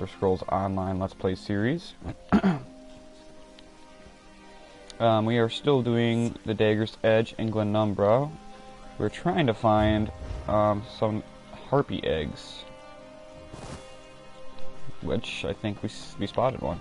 Elder Scrolls Online Let's Play series. We are still doing the Dagger's Edge in Glenumbra. We're trying to find some harpy eggs, which I think we spotted one.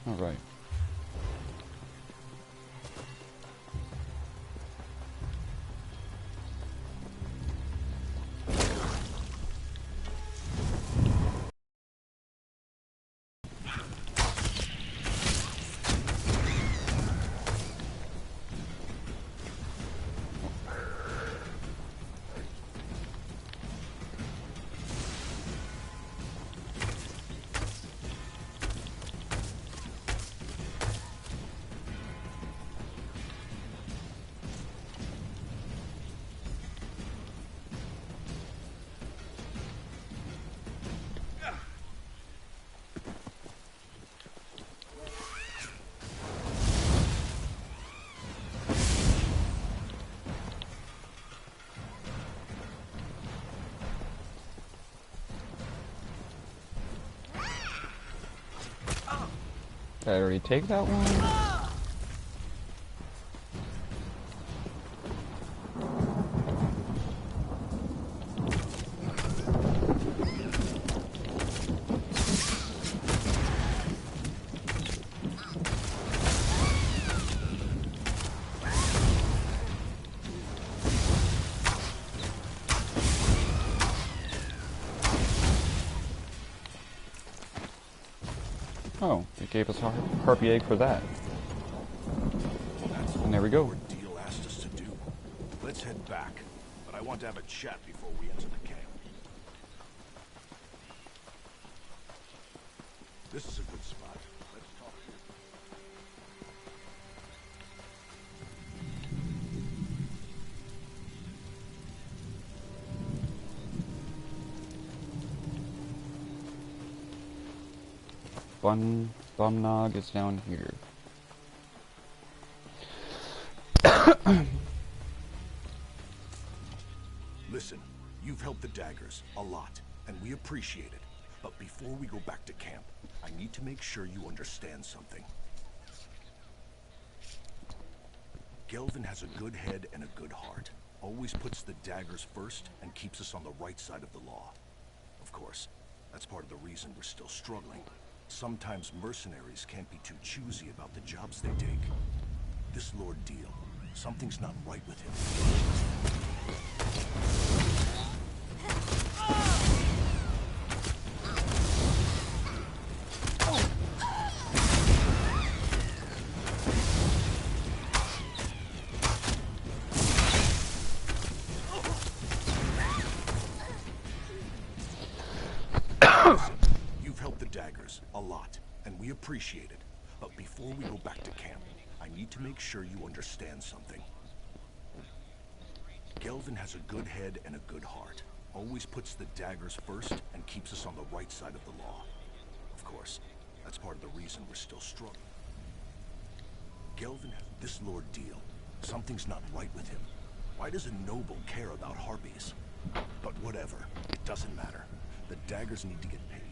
All right. Did I already take that one? Oh, it gave us a harpy egg for that. That's and there we go. What the deal asked us to do. Let's head back, but I want to have a chat before we enter the camp. This is a good spot. Let's talk here. Bumnog is down here. Listen, you've helped the Daggers a lot, and we appreciate it. But before we go back to camp, I need to make sure you understand something. Gelvin has a good head and a good heart. Always puts the Daggers first and keeps us on the right side of the law. Of course, that's part of the reason we're still struggling. Sometimes mercenaries can't be too choosy about the jobs they take. This Lord Deal, something's not right with him. You've helped the Daggers a lot, and we appreciate it. But before we go back to camp, I need to make sure you understand something. Gelvin has a good head and a good heart. Always puts the Daggers first and keeps us on the right side of the law. Of course, that's part of the reason we're still struggling. Gelvin has this Lord Deal. Something's not right with him. Why does a noble care about harpies? But whatever, it doesn't matter. The Daggers need to get paid.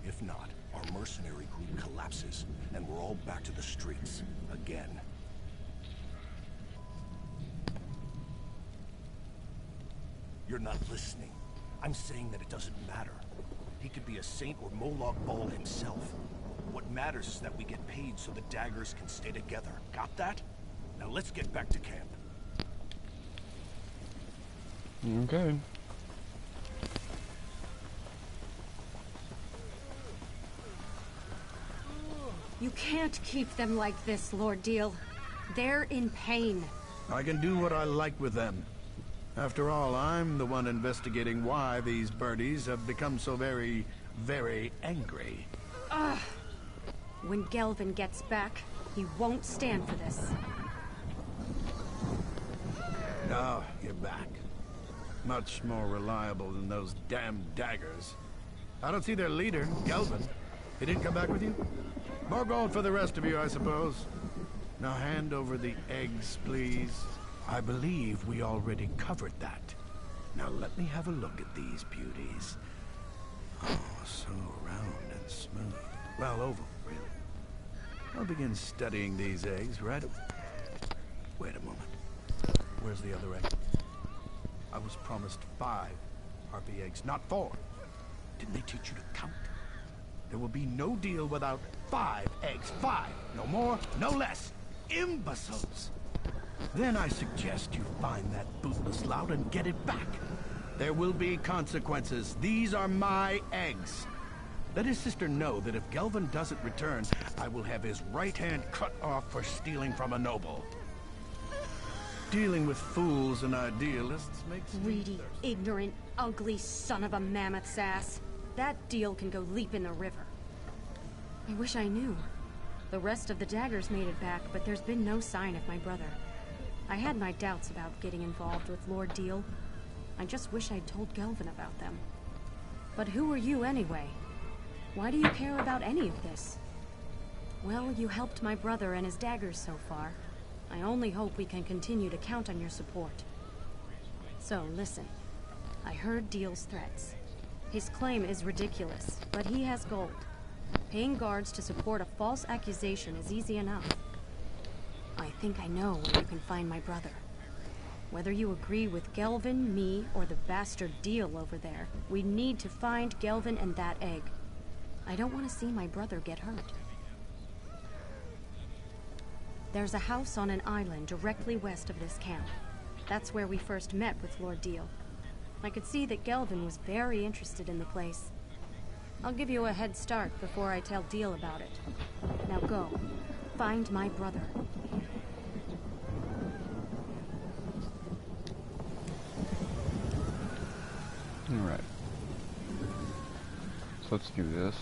If not, our mercenary group collapses, and we're all back to the streets again. You're not listening. I'm saying that it doesn't matter. He could be a saint or Moloch Ball himself. What matters is that we get paid so the Daggers can stay together. Got that? Now let's get back to camp. Okay. You can't keep them like this, Lord Deal. They're in pain. I can do what I like with them. After all, I'm the one investigating why these birdies have become so very, very angry. Ugh. When Gelvin gets back, he won't stand for this. Oh, you're back. Much more reliable than those damn daggers. I don't see their leader, Gelvin. He didn't come back with you? More gold for the rest of you, I suppose. Now hand over the eggs, please. I believe we already covered that. Now let me have a look at these beauties. Oh, so round and smooth. Well, oval, really. I'll begin studying these eggs right... Wait a moment. Where's the other egg? I was promised 5 harpy eggs, not 4. Didn't they teach you to count? There will be no deal without 5 eggs. 5! No more, no less. Imbeciles! Then I suggest you find that bootless lout and get it back. There will be consequences. These are my eggs. Let his sister know that if Gelvin doesn't return, I will have his right hand cut off for stealing from a noble. Dealing with fools and idealists makes me Greedy, thirsty. ignorant, ugly son of a mammoth's ass. That Deal can go leap in the river. I wish I knew. The rest of the daggers made it back, but there's been no sign of my brother. I had my doubts about getting involved with Lord Deal. I just wish I'd told Gelvin about them. But who are you anyway? Why do you care about any of this? Well, you helped my brother and his daggers so far. I only hope we can continue to count on your support. So, listen. I heard Deal's threats. His claim is ridiculous, but he has gold. Paying guards to support a false accusation is easy enough. I think I know where you can find my brother. Whether you agree with Gelvin, me, or the bastard Deal over there, we need to find Gelvin and that egg. I don't want to see my brother get hurt. There's a house on an island directly west of this camp. That's where we first met with Lord Deal. I could see that Gelvin was very interested in the place. I'll give you a head start before I tell Deal about it. Now go. Find my brother. Alright. So let's do this.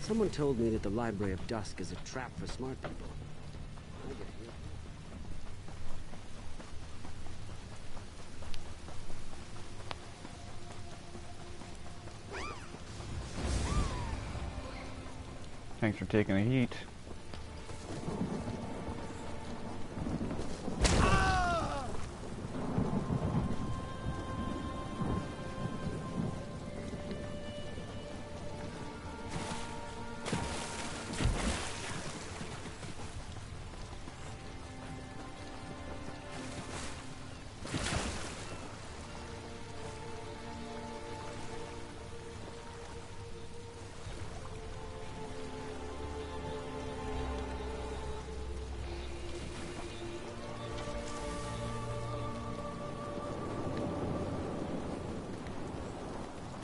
Someone told me that the Library of Dusk is a trap for smart people. Thanks for taking the heat.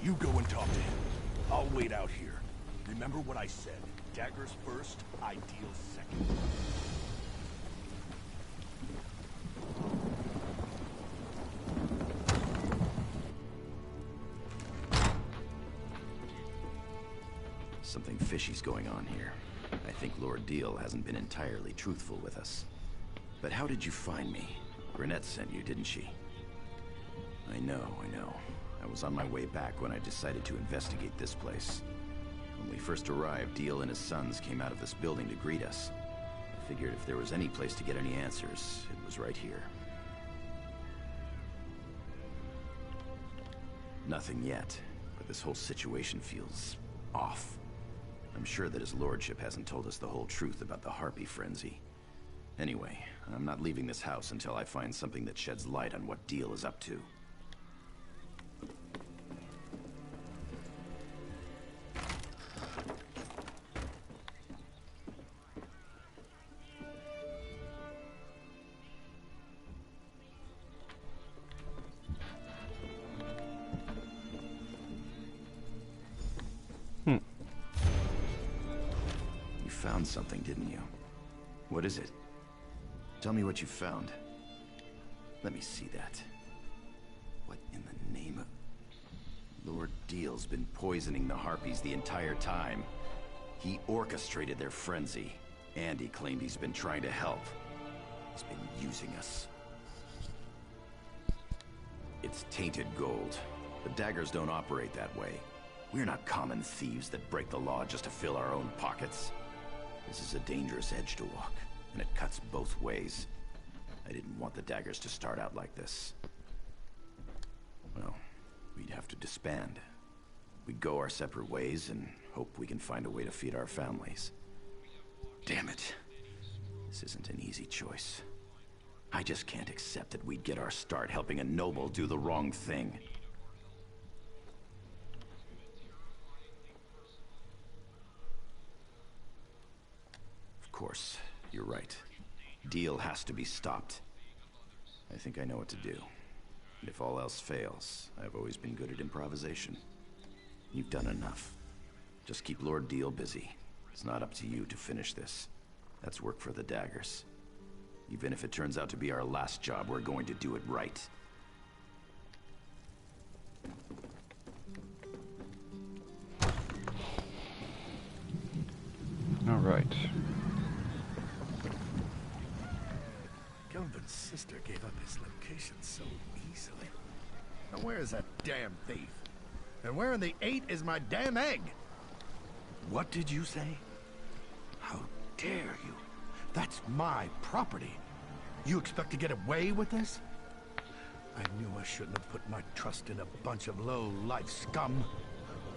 You go and talk to him. I'll wait out here. Remember what I said. Daggers first, ideals second. Something fishy's going on here. I think Lord Deal hasn't been entirely truthful with us. But how did you find me? Grenette sent you, didn't she? I know. I was on my way back when I decided to investigate this place. When we first arrived, Deal and his sons came out of this building to greet us. I figured if there was any place to get any answers, it was right here. Nothing yet, but this whole situation feels off. I'm sure that his lordship hasn't told us the whole truth about the Harpy frenzy. Anyway, I'm not leaving this house until I find something that sheds light on what Deal is up to. found something, didn't you? What is it? Tell me what you found. Let me see that. What in the name of... Lord Deal's been poisoning the Harpies the entire time. He orchestrated their frenzy, and he claimed he's been trying to help. He's been using us. It's tainted gold. The daggers don't operate that way. We're not common thieves that break the law just to fill our own pockets. This is a dangerous edge to walk, and it cuts both ways. I didn't want the daggers to start out like this. Well, we'd have to disband. We'd go our separate ways and hope we can find a way to feed our families. Damn it. This isn't an easy choice. I just can't accept that we'd get our start helping a noble do the wrong thing. Of course, you're right. Deal has to be stopped. I think I know what to do. And if all else fails, I've always been good at improvisation. You've done enough. Just keep Lord Deal busy. It's not up to you to finish this. That's work for the daggers. Even if it turns out to be our last job, we're going to do it right. All right. Gelvin's sister gave up his location so easily. Now where is that damn thief? And where in the 8 is my damn egg? What did you say? How dare you? That's my property. You expect to get away with this? I knew I shouldn't have put my trust in a bunch of low-life scum.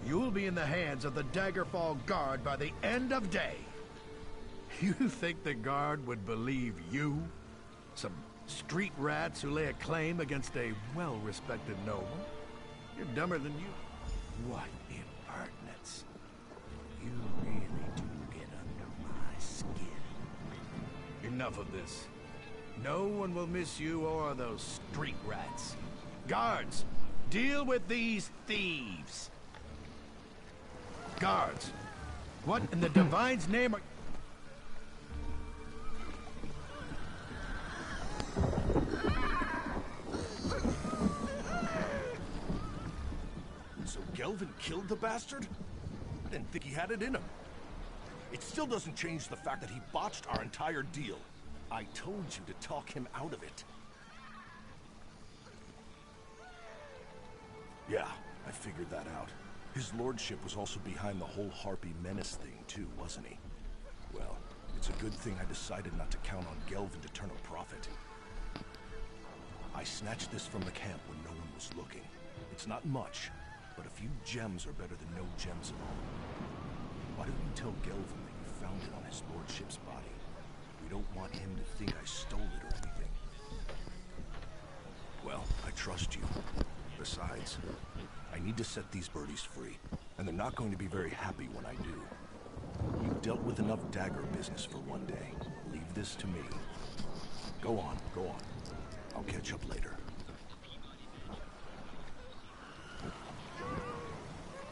You'll be in the hands of the Daggerfall Guard by the end of day. You think the Guard would believe you? Some street rats who lay a claim against a well-respected noble? You're dumber than you. What impertinence. You really do get under my skin. Enough of this. No one will miss you or those street rats. Guards, deal with these thieves. Guards, what in the Divine's name are... So Gelvin killed the bastard? I didn't think he had it in him. It still doesn't change the fact that he botched our entire deal. I told you to talk him out of it. Yeah, I figured that out. His lordship was also behind the whole Harpy menace thing too, wasn't he? Well, it's a good thing I decided not to count on Gelvin to turn a profit. I snatched this from the camp when no one was looking. It's not much, but a few gems are better than no gems at all. Why don't you tell Gelvin that you found it on his lordship's body? We don't want him to think I stole it or anything. Well, I trust you. Besides, I need to set these birdies free, and they're not going to be very happy when I do. You've dealt with enough dagger business for one day. Leave this to me. Go on, go on. I'll catch up later.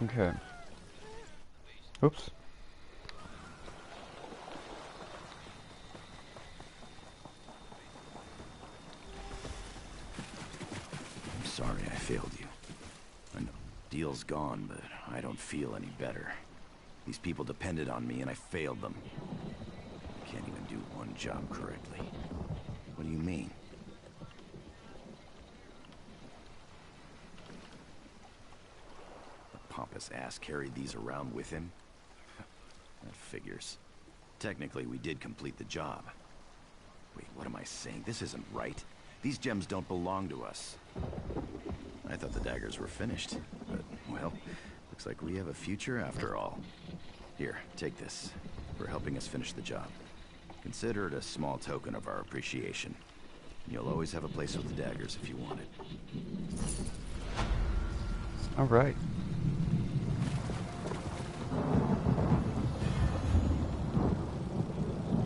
Okay. Oops. I'm sorry I failed you. I know Deal's gone, but I don't feel any better. These people depended on me and I failed them. I can't even do one job correctly. What do you mean? The pompous ass carried these around with him? That figures. Technically, we did complete the job. Wait, what am I saying? This isn't right. These gems don't belong to us. I thought the daggers were finished, but, well, looks like we have a future after all. Here, take this, for helping us finish the job. Consider it a small token of our appreciation. You'll always have a place with the daggers if you want it. All right.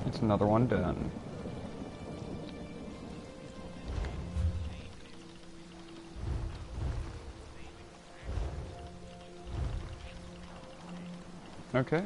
It's another one done. Okay.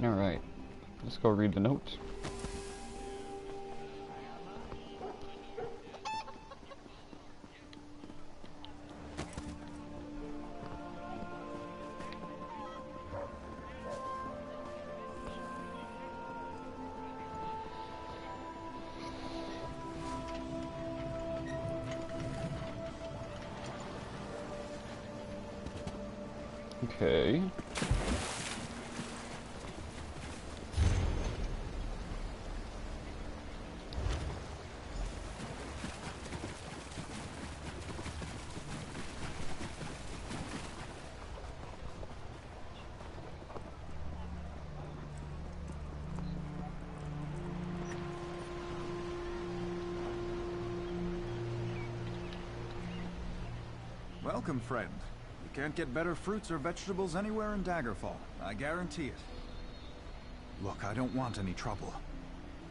Alright, let's go read the note. Okay. Welcome, friend. You can't get better fruits or vegetables anywhere in Daggerfall. I guarantee it. Look, I don't want any trouble.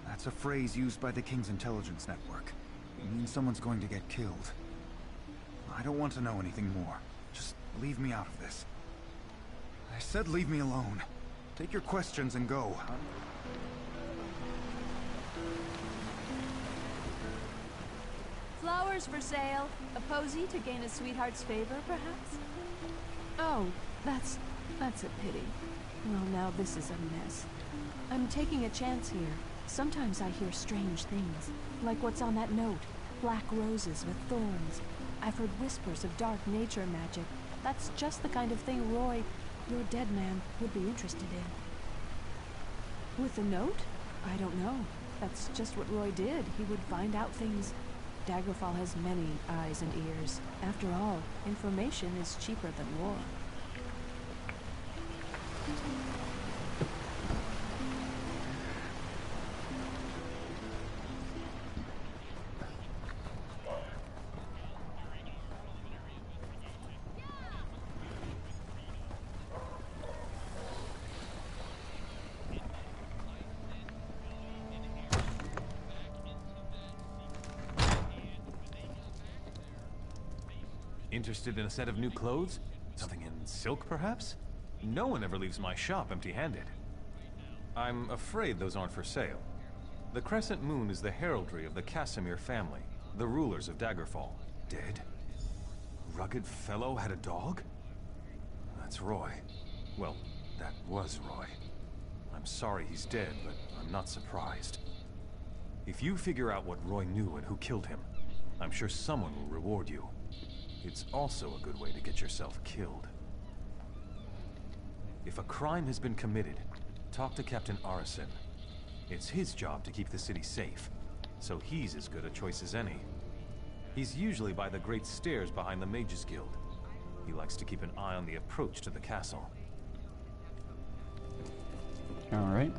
That's a phrase used by the King's intelligence network. It means someone's going to get killed. I don't want to know anything more. Just leave me out of this. I said leave me alone. Take your questions and go. Flowers for sale. A posy to gain a sweetheart's favor, perhaps? Oh, that's a pity. Well, now this is a mess. I'm taking a chance here. Sometimes I hear strange things, like what's on that note. Black roses with thorns. I've heard whispers of dark nature magic. That's just the kind of thing Roy, your dead man, would be interested in. With the note? I don't know. That's just what Roy did. He would find out things. Daggerfall has many eyes and ears. After all, information is cheaper than war. Interested in a set of new clothes? Something in silk, perhaps? No one ever leaves my shop empty-handed. I'm afraid those aren't for sale. The Crescent Moon is the heraldry of the Casimir family, the rulers of Daggerfall. Dead? A rugged fellow had a dog? That's Roy. Well, that was Roy. I'm sorry he's dead, but I'm not surprised. If you figure out what Roy knew and who killed him, I'm sure someone will reward you. It's also a good way to get yourself killed. If a crime has been committed, talk to Captain Arison. It's his job to keep the city safe, so he's as good a choice as any. He's usually by the great stairs behind the Mages Guild. He likes to keep an eye on the approach to the castle. All right.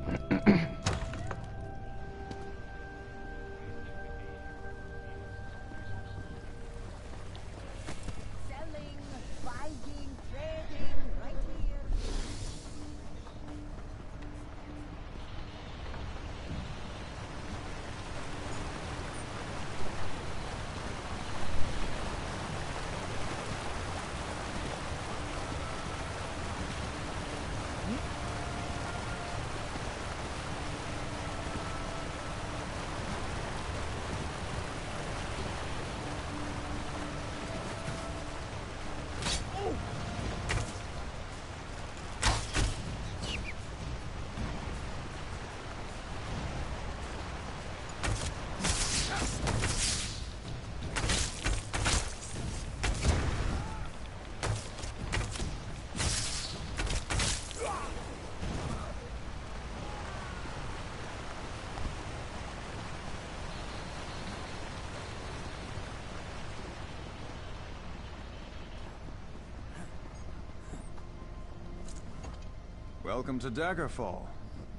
Welcome to Daggerfall.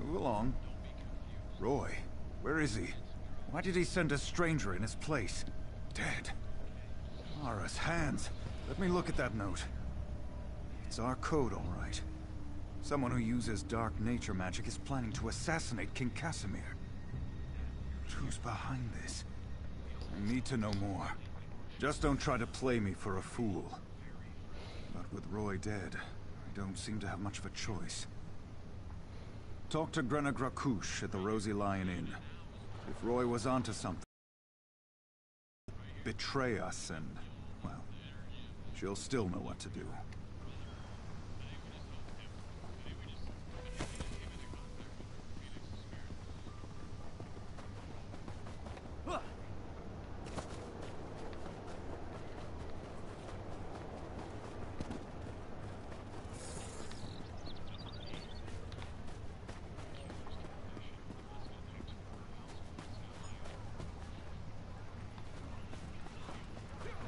Move along. Roy, where is he? Why did he send a stranger in his place? Dead. Mara's hands. Let me look at that note. It's our code, all right. Someone who uses dark nature magic is planning to assassinate King Casimir. Who's behind this? I need to know more. Just don't try to play me for a fool. But with Roy dead, I don't seem to have much of a choice. Talk to Grenna Grakush at the Rosy Lion Inn. If Roy was onto something, betray us and, well, she'll still know what to do.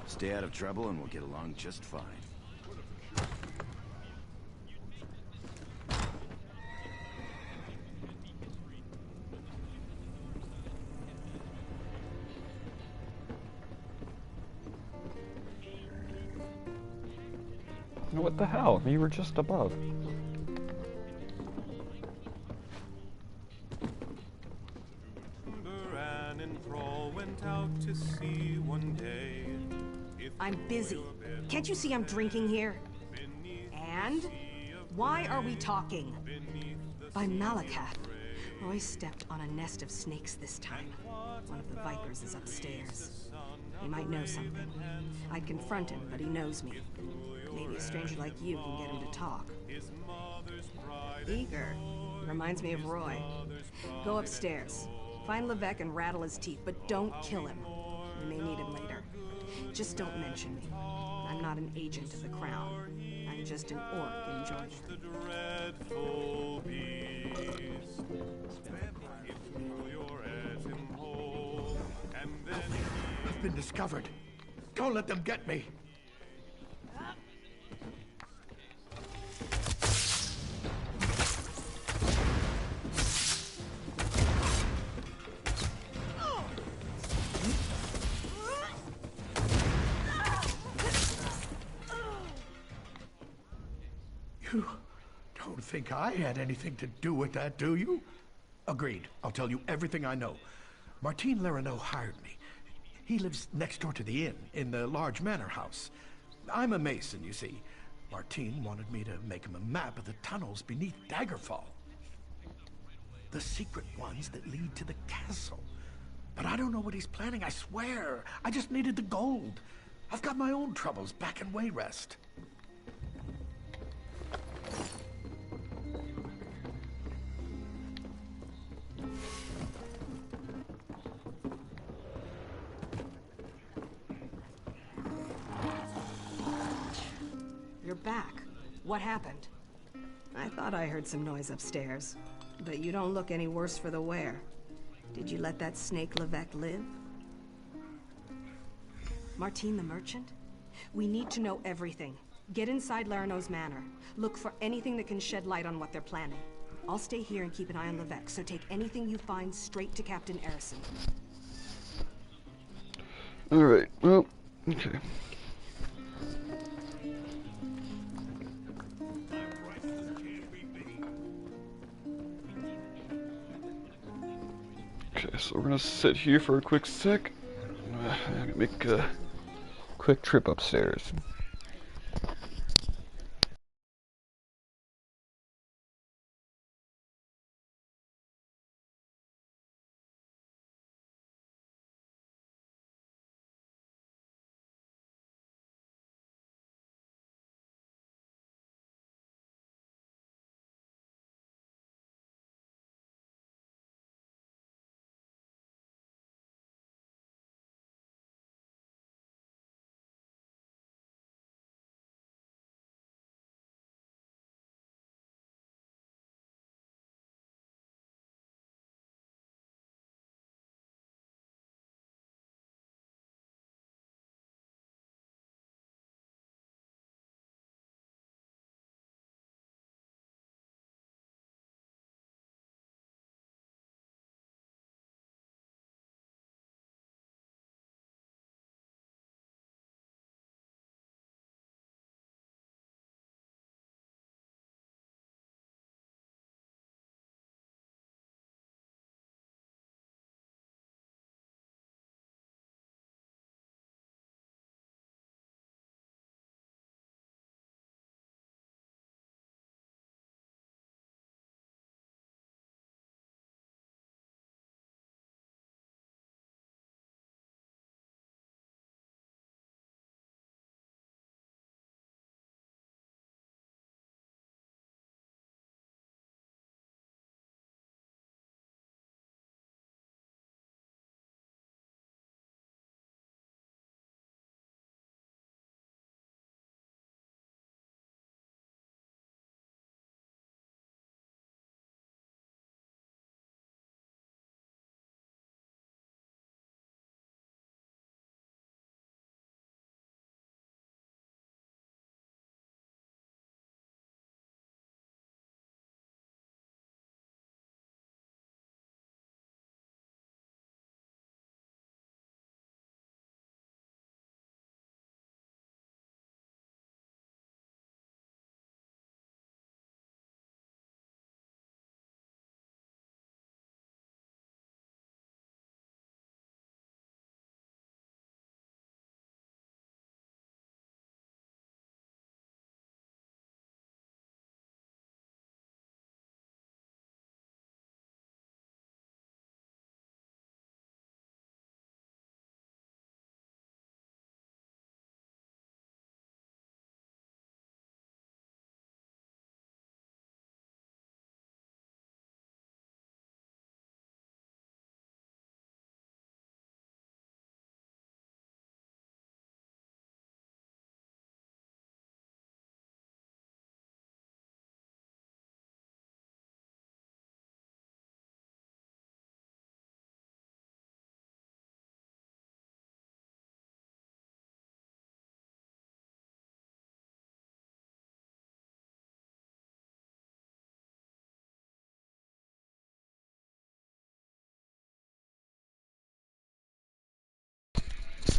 Stay out of trouble and we'll get along just fine. What the hell? You were just above. Buran and Thrall went out to sea one day. I'm busy. Can't you see I'm drinking here? And? Why are we talking? By Malakath. Roy stepped on a nest of snakes this time. One of the vipers is upstairs. He might know something. I'd confront him, but he knows me. Maybe a stranger like you can get him to talk. Eager. Reminds me of Roy. Go upstairs. Find Levesque and rattle his teeth, but don't kill him. We may need him later. Just don't mention me. I'm not an agent of the Crown. I'm just an orc in Jordan. Dreadful beast. I've been discovered. Don't let them get me. You don't think I had anything to do with that, do you? Agreed. I'll tell you everything I know. Martin Lerineau hired me. He lives next door to the inn, in the large manor house. I'm a mason, you see. Martin wanted me to make him a map of the tunnels beneath Daggerfall. The secret ones that lead to the castle. But I don't know what he's planning, I swear. I just needed the gold. I've got my own troubles back in Wayrest. You're back. What happened? I thought I heard some noise upstairs, but you don't look any worse for the wear. Did you let that snake Levesque live? Martin the merchant? We need to know everything. Get inside Lerineau's manor. Look for anything that can shed light on what they're planning. I'll stay here and keep an eye on Levesque, so take anything you find straight to Captain Erison. Alright, well, okay. Okay, so we're gonna sit here for a quick sec. I'm gonna make a quick trip upstairs.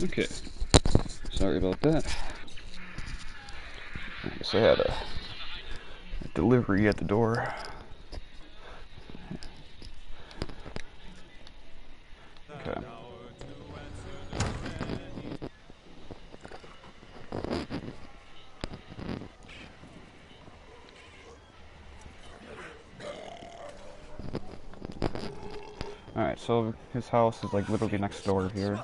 Okay. Sorry about that. I guess I had a delivery at the door. Okay. Alright, so his house is like literally next door here.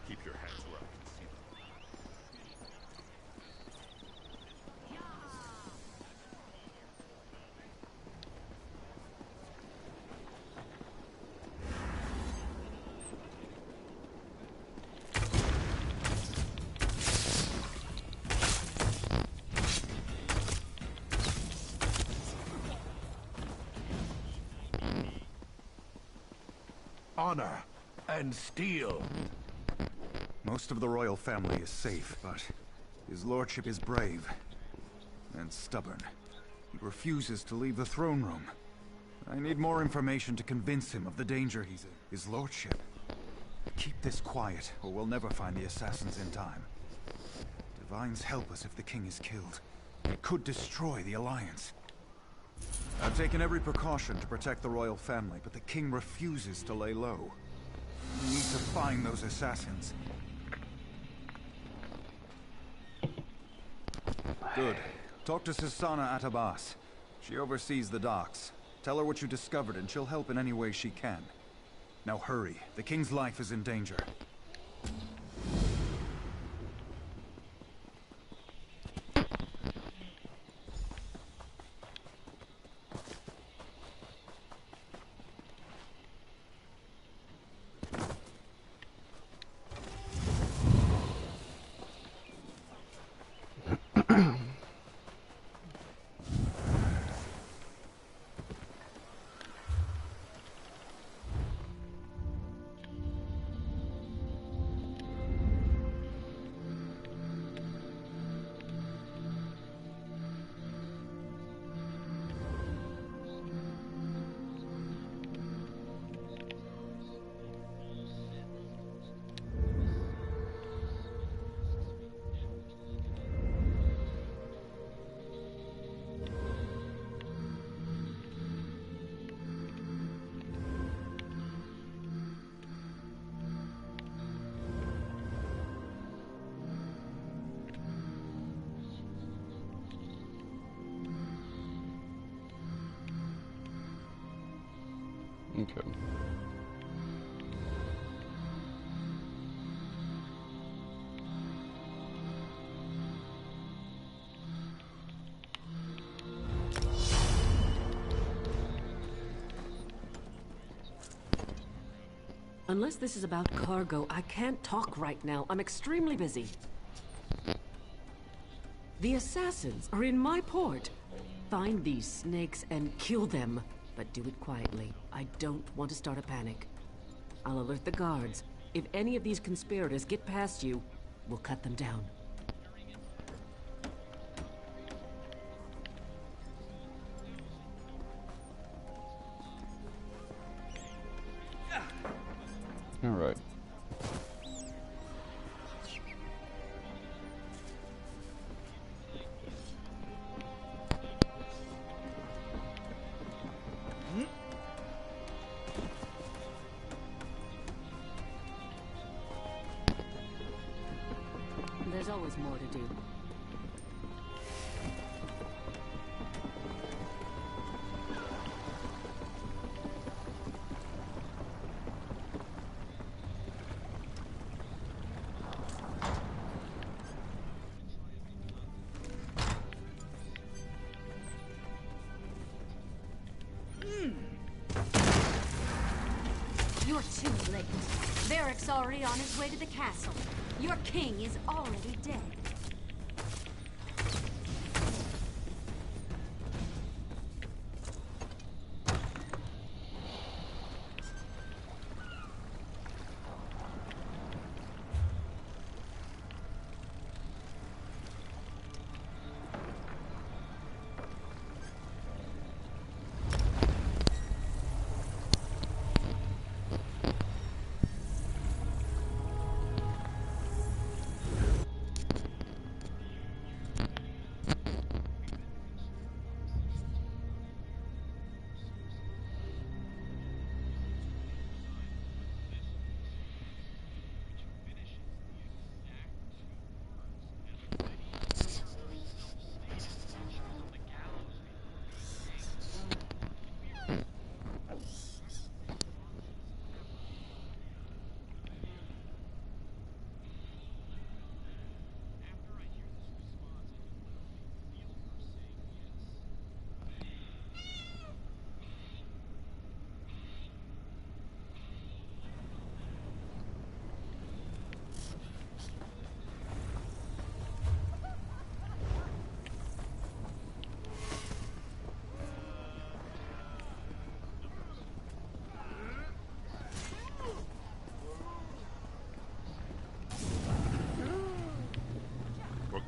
Keep your hands where I can see them. Honor and steel. Most of the royal family is safe, but his lordship is brave and stubborn. He refuses to leave the throne room. I need more information to convince him of the danger he's in. His lordship. Keep this quiet, or we'll never find the assassins in time. Divines help us if the king is killed. It could destroy the Alliance. I've taken every precaution to protect the royal family, but the king refuses to lay low. We need to find those assassins. Good. Talk to Sisana Atabas. She oversees the docks. Tell her what you discovered and she'll help in any way she can. Now hurry. The king's life is in danger. Okay. Unless this is about cargo, I can't talk right now. I'm extremely busy. The assassins are in my port. Find these snakes and kill them. But do it quietly. I don't want to start a panic. I'll alert the guards. If any of these conspirators get past you, we'll cut them down. All right. always more to do. You're too late. Varric's already on his way to the castle. Your king is already dead.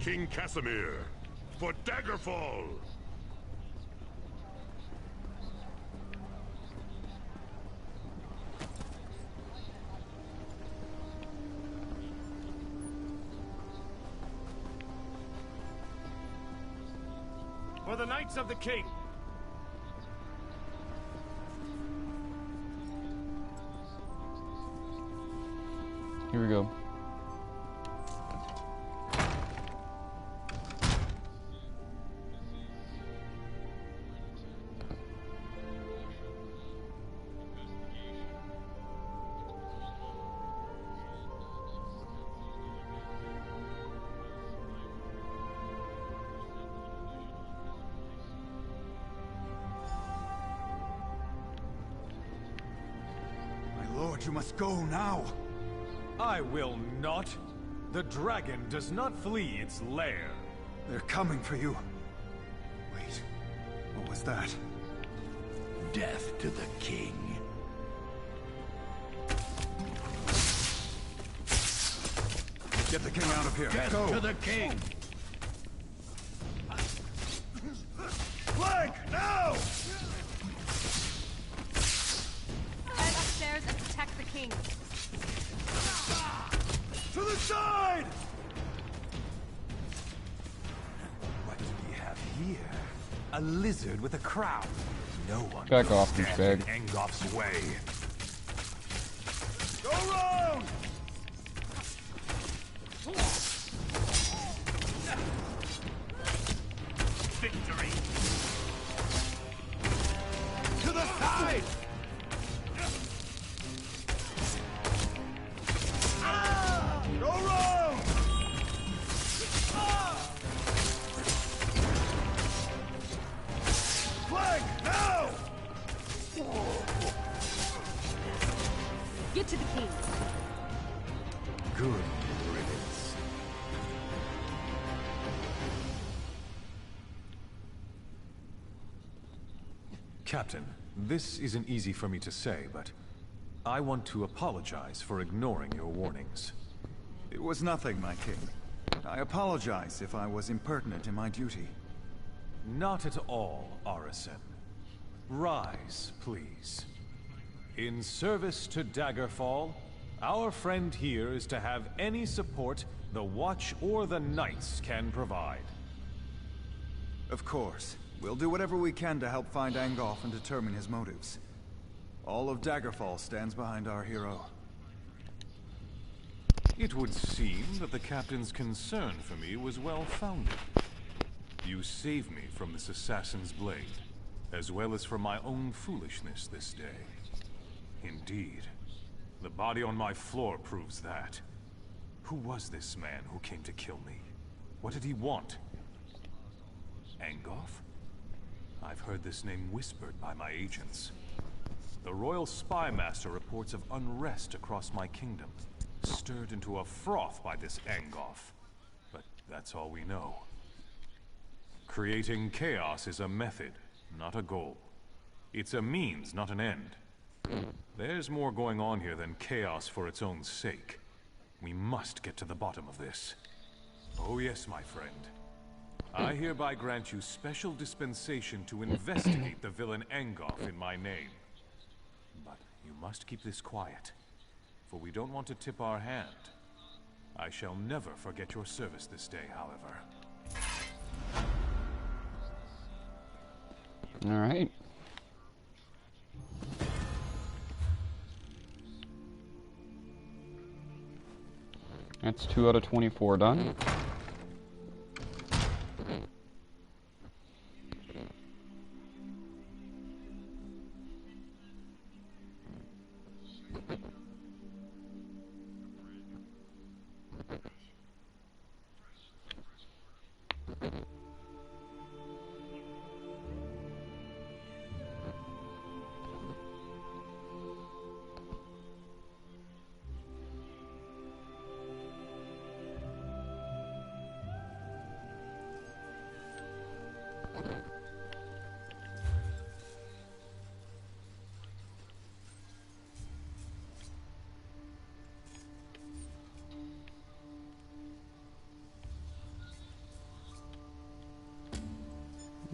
King Casimir, for Daggerfall! For the Knights of the King! Here we go. Lord, you must go now. I will not. The dragon does not flee its lair. They're coming for you. Wait, what was that? Death to the king. Get the king out of here. Death Go. to the king! Flank, now! Head upstairs and protect the king. To the side! What do we have here? A lizard with a crown. No one Back will off, stand douchebag. in Engolf's way. Go round! Victory! To the side! Go round! Flank, now! Get to the king. Good riddance. Captain, this isn't easy for me to say, but I want to apologize for ignoring your warnings. It was nothing, my king. I apologize if I was impertinent in my duty. Not at all, Arisen. Rise, please. In service to Daggerfall, our friend here is to have any support the Watch or the Knights can provide. Of course. We'll do whatever we can to help find Angolf and determine his motives. All of Daggerfall stands behind our hero. It would seem that the captain's concern for me was well-founded. You saved me from this assassin's blade, as well as from my own foolishness this day. Indeed. The body on my floor proves that. Who was this man who came to kill me? What did he want? Angoff? I've heard this name whispered by my agents. The Royal Spy Master reports of unrest across my kingdom, stirred into a froth by this Angoff. But that's all we know. Creating chaos is a method, not a goal. It's a means, not an end. There's more going on here than chaos for its own sake. We must get to the bottom of this. Oh yes, my friend. I hereby grant you special dispensation to investigate the villain Angoff in my name. But you must keep this quiet, for we don't want to tip our hand. I shall never forget your service this day, however. Alright. That's 2 out of 24 done.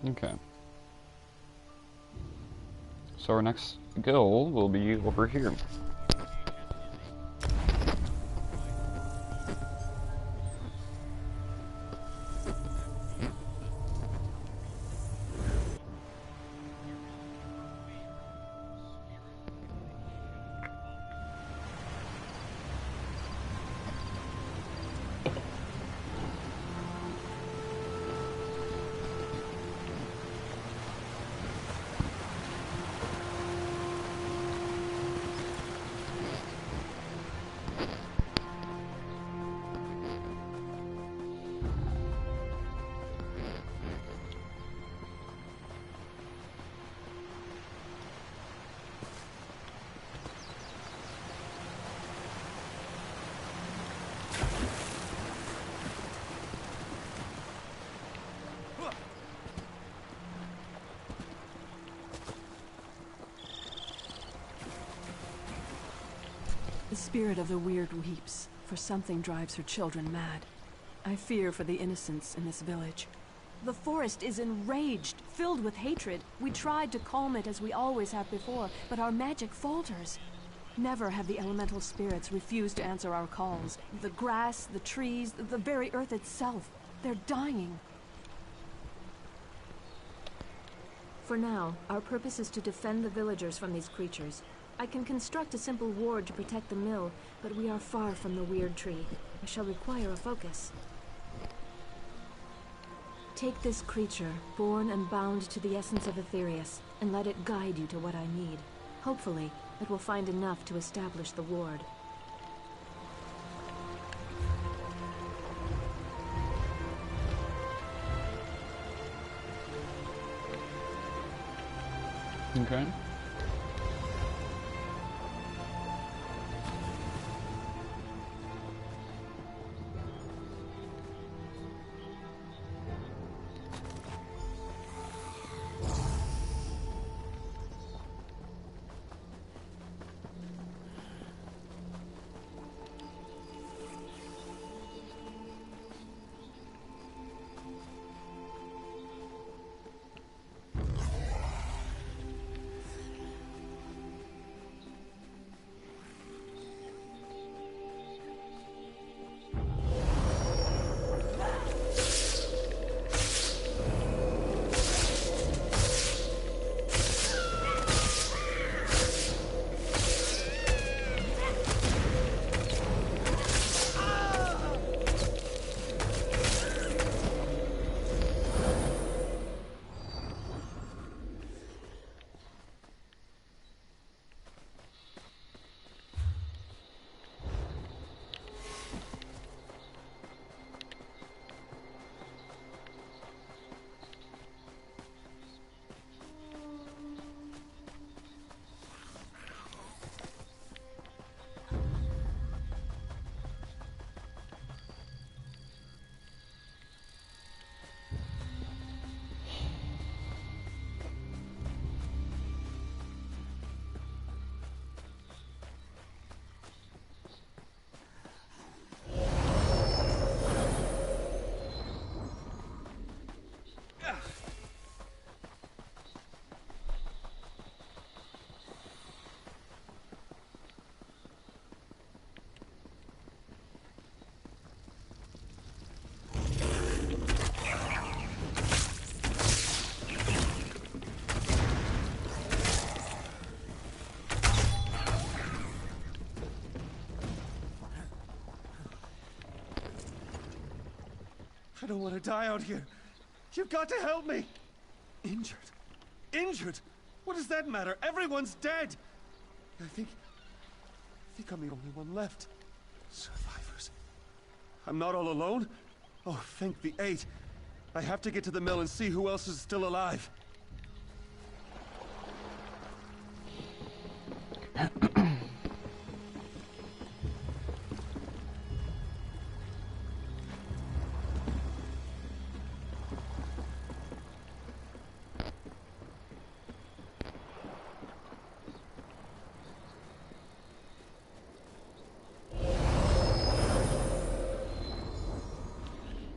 Okay. So our next goal will be over here. The spirit of the weird weeps, for something drives her children mad. I fear for the innocents in this village. The forest is enraged, filled with hatred. We tried to calm it as we always have before, but our magic falters. Never have the elemental spirits refused to answer our calls. The grass, the trees, the very earth itself, they're dying. For now, our purpose is to defend the villagers from these creatures. I can construct a simple ward to protect the mill, but we are far from the weird tree. I shall require a focus. Take this creature, born and bound to the essence of Aetherius, and let it guide you to what I need. Hopefully, it will find enough to establish the ward. Okay. I don't want to die out here. You've got to help me. Injured? Injured? What does that matter? Everyone's dead. I think I'm the only one left. Survivors. I'm not all alone. Oh, thank the 8. I have to get to the mill and see who else is still alive.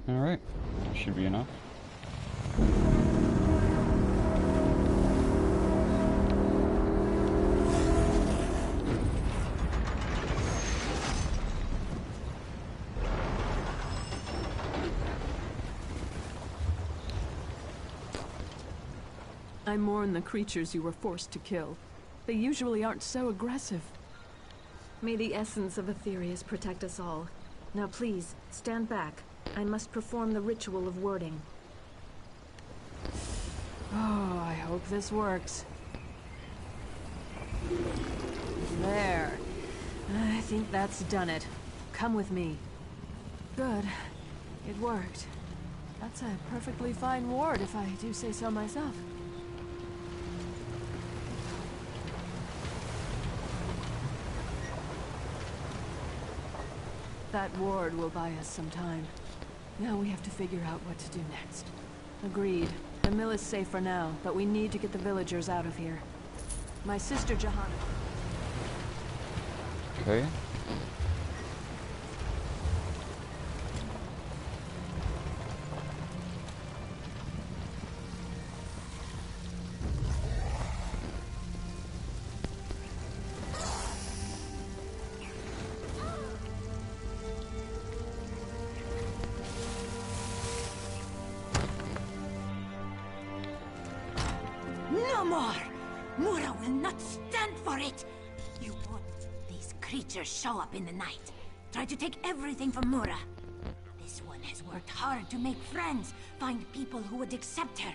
Alright, should be enough. I mourn the creatures you were forced to kill. They usually aren't so aggressive. May the essence of Aetherius protect us all. Now please, stand back. I must perform the ritual of wording. Oh, I hope this works. There. I think that's done it. Come with me. Good. It worked. That's a perfectly fine ward, if I do say so myself. That ward will buy us some time. Now we have to figure out what to do next. Agreed. The mill is safe for now, but we need to get the villagers out of here. My sister Johanna. Okay. No more! Mura will not stand for it! You won't. These creatures show up in the night. Try to take everything from Mura. This one has worked hard to make friends, find people who would accept her.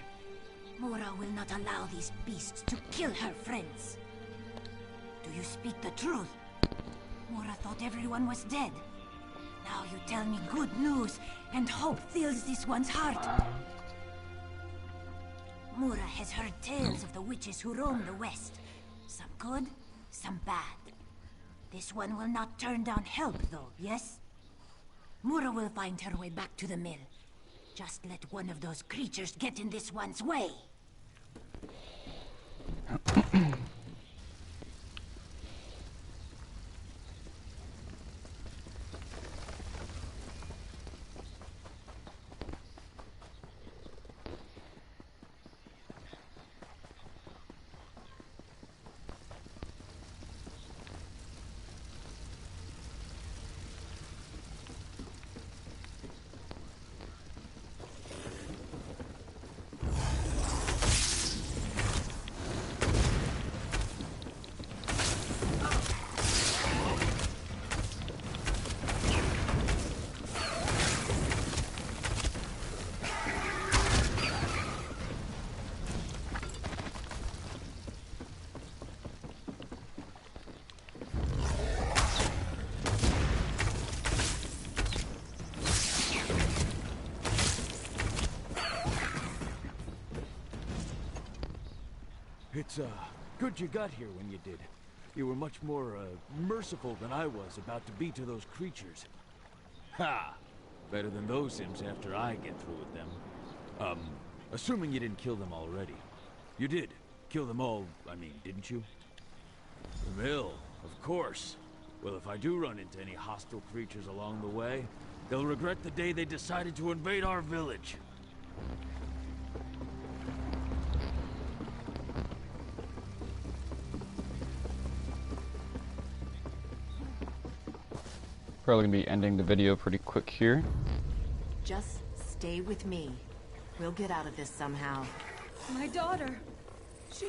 Mura will not allow these beasts to kill her friends. Do you speak the truth? Mura thought everyone was dead. Now you tell me good news, and hope fills this one's heart. Mura has heard tales of the witches who roam the west. Some good, some bad. This one will not turn down help, though, yes? Mura will find her way back to the mill. Just let one of those creatures get in this one's way. It's, good you got here when you did. You were much more, merciful than I was about to be to those creatures. Ha! Better than those Sims after I get through with them. Assuming you didn't kill them already. You did. Kill them all, I mean, didn't you? The mill, of course. Well, if I do run into any hostile creatures along the way, they'll regret the day they decided to invade our village. Probably gonna be ending the video pretty quick here. Just stay with me. We'll get out of this somehow. My daughter. She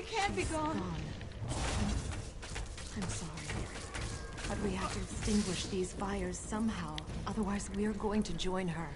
can't be gone. I'm sorry. But we have to extinguish these fires somehow. Otherwise, we're going to join her.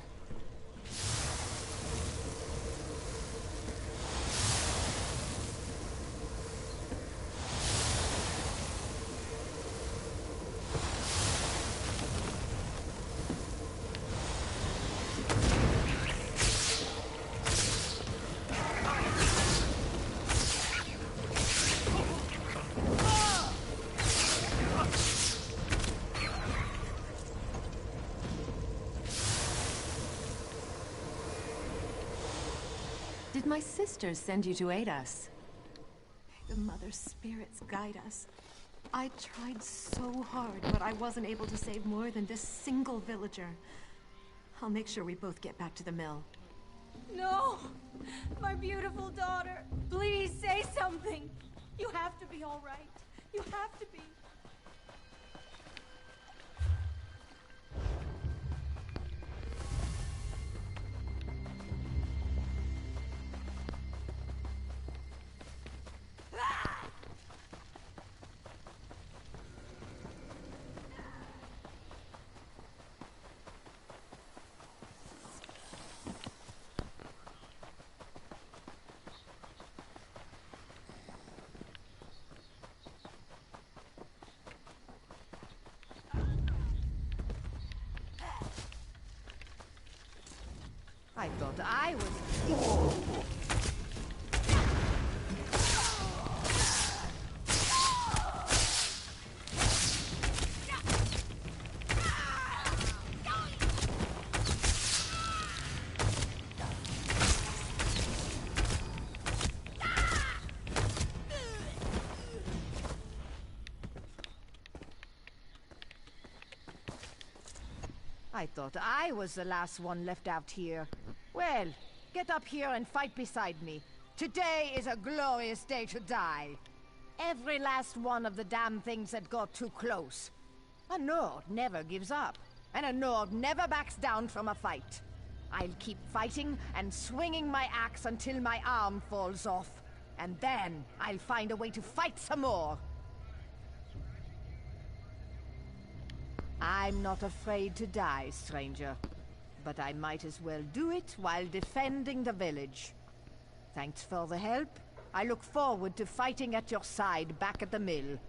Did my sisters send you to aid us? The Mother Spirits guide us. I tried so hard, but I wasn't able to save more than this single villager. I'll make sure we both get back to the mill. No! My beautiful daughter! Please say something! You have to be all right. You have to be. I thought I was... I thought I was the last one left out here. Well, get up here and fight beside me. Today is a glorious day to die. Every last one of the damn things that got too close. A Nord never gives up, and a Nord never backs down from a fight. I'll keep fighting and swinging my axe until my arm falls off. And then I'll find a way to fight some more. I'm not afraid to die, stranger. But I might as well do it while defending the village. Thanks for the help. I look forward to fighting at your side back at the mill.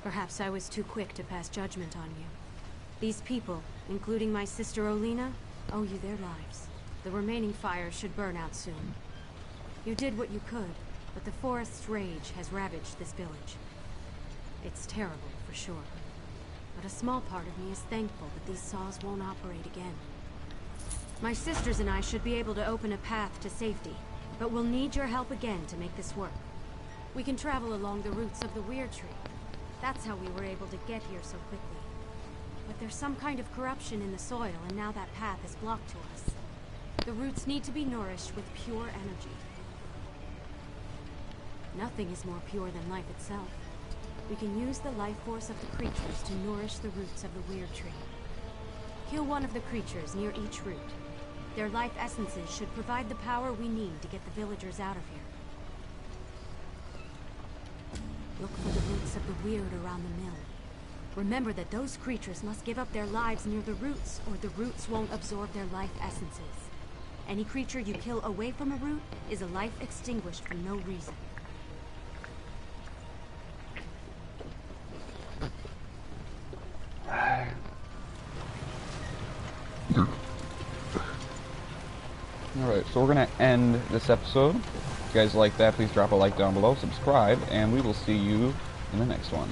Perhaps I was too quick to pass judgment on you. These people, including my sister Olina, owe you their lives. The remaining fires should burn out soon. You did what you could, but the forest's rage has ravaged this village. It's terrible, for sure. But a small part of me is thankful that these saws won't operate again. My sisters and I should be able to open a path to safety, but we'll need your help again to make this work. We can travel along the roots of the Weird Tree. That's how we were able to get here so quickly. But there's some kind of corruption in the soil, and now that path is blocked to us. The roots need to be nourished with pure energy. Nothing is more pure than life itself. We can use the life force of the creatures to nourish the roots of the Weird Tree. Kill one of the creatures near each root. Their life essences should provide the power we need to get the villagers out of here. Look for the roots of the weird around the mill. Remember that those creatures must give up their lives near the roots, or the roots won't absorb their life essences. Any creature you kill away from a root is a life extinguished for no reason. Alright, so we're going to end this episode. If you guys like that, please drop a like down below, subscribe, and we will see you in the next one.